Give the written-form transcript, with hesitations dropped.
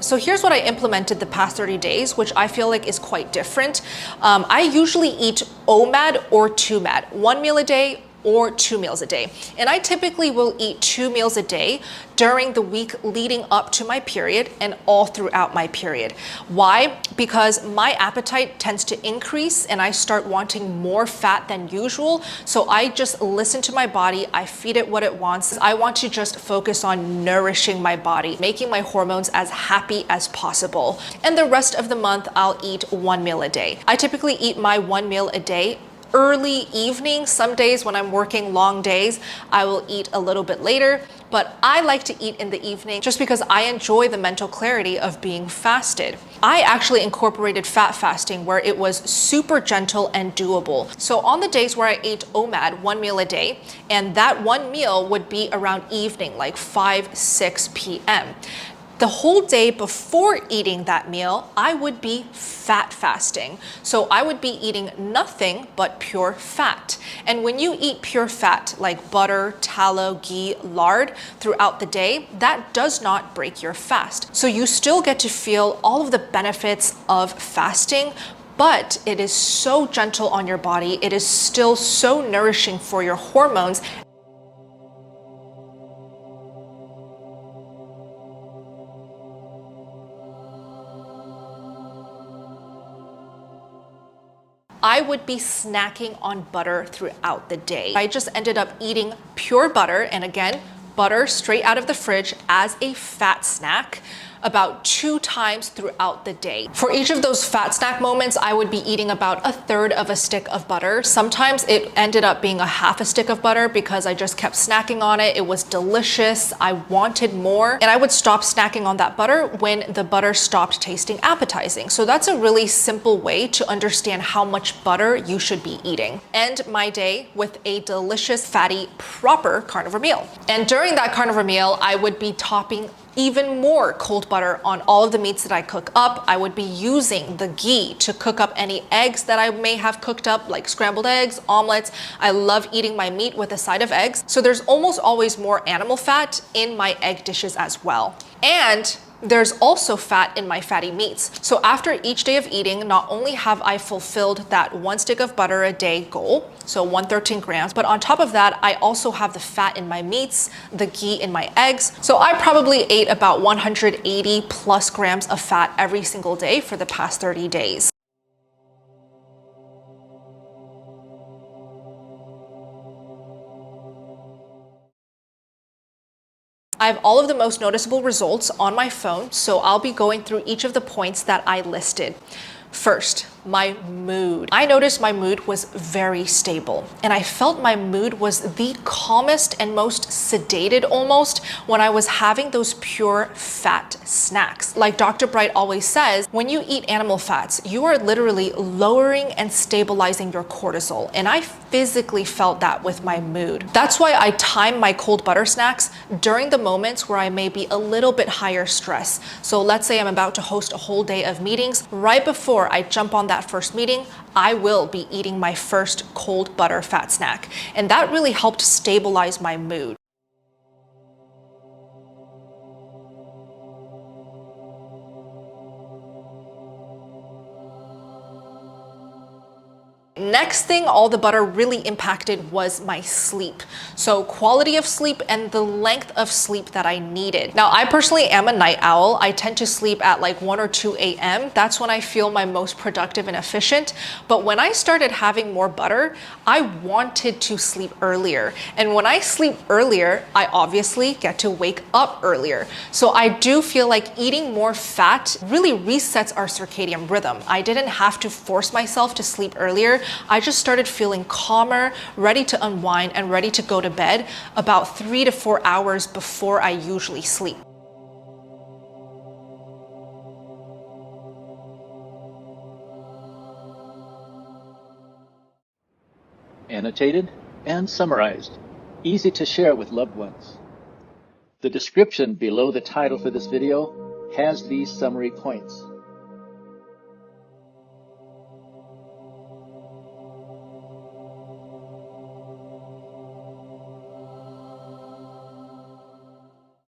So here's what I implemented the past 30 days, which I feel like is quite different. I usually eat OMAD or 2MAD, 1 meal a day or 2 meals a day. And I typically will eat 2 meals a day during the week leading up to my period and all throughout my period. Why? Because my appetite tends to increase and I start wanting more fat than usual. So I just listen to my body, I feed it what it wants. I want to just focus on nourishing my body, making my hormones as happy as possible. And the rest of the month, I'll eat 1 meal a day. I typically eat my 1 meal a day early evening. Some days when I'm working long days, I will eat a little bit later, but I like to eat in the evening just because I enjoy the mental clarity of being fasted. I actually incorporated fat fasting where it was super gentle and doable. So on the days where I ate OMAD, 1 meal a day, and that one meal would be around evening, like 5-6 p.m. The whole day before eating that meal, I would be fat fasting. So I would be eating nothing but pure fat. And when you eat pure fat like butter, tallow, ghee, lard throughout the day, that does not break your fast. So you still get to feel all of the benefits of fasting, but it is so gentle on your body. It is still so nourishing for your hormones. I would be snacking on butter throughout the day. I just ended up eating pure butter, and again, butter straight out of the fridge as a fat snack about 2 times throughout the day. For each of those fat snack moments, I would be eating about 1/3 of a stick of butter. Sometimes it ended up being a 1/2 stick of butter because I just kept snacking on it. It was delicious. I wanted more. And I would stop snacking on that butter when the butter stopped tasting appetizing. So that's a really simple way to understand how much butter you should be eating. End my day with a delicious, fatty, proper carnivore meal. And during that carnivore meal, I would be topping even more cold butter on all of the meats that I cook up. I would be using the ghee to cook up any eggs that I may have cooked up, like scrambled eggs, omelets. I love eating my meat with a side of eggs. So there's almost always more animal fat in my egg dishes as well. And there's also fat in my fatty meats. So after each day of eating, not only have I fulfilled that 1 stick of butter a day goal, so 113 grams, but on top of that, I also have the fat in my meats, the ghee in my eggs. So I probably ate about 180 plus grams of fat every single day for the past 30 days. I have all of the most noticeable results on my phone, so I'll be going through each of the points that I listed. First, my mood. I noticed my mood was very stable, and I felt my mood was the calmest and most sedated almost when I was having those pure fat snacks. Like Dr. Bright always says, when you eat animal fats, you are literally lowering and stabilizing your cortisol, and I physically felt that with my mood. That's why I time my cold butter snacks during the moments where I may be a little bit higher stress. So let's say I'm about to host a whole day of meetings. Right before I jump on that first meeting, I will be eating my first cold butter fat snack. And that really helped stabilize my mood. Next thing all the butter really impacted was my sleep. So quality of sleep and the length of sleep that I needed. Now, I personally am a night owl. I tend to sleep at like 1 or 2 a.m. That's when I feel my most productive and efficient. But when I started having more butter, I wanted to sleep earlier. And when I sleep earlier, I obviously get to wake up earlier. So I do feel like eating more fat really resets our circadian rhythm. I didn't have to force myself to sleep earlier. I just started feeling calmer, ready to unwind, and ready to go to bed about 3 to 4 hours before I usually sleep. Annotated and summarized, easy to share with loved ones. The description below the title for this video has these summary points.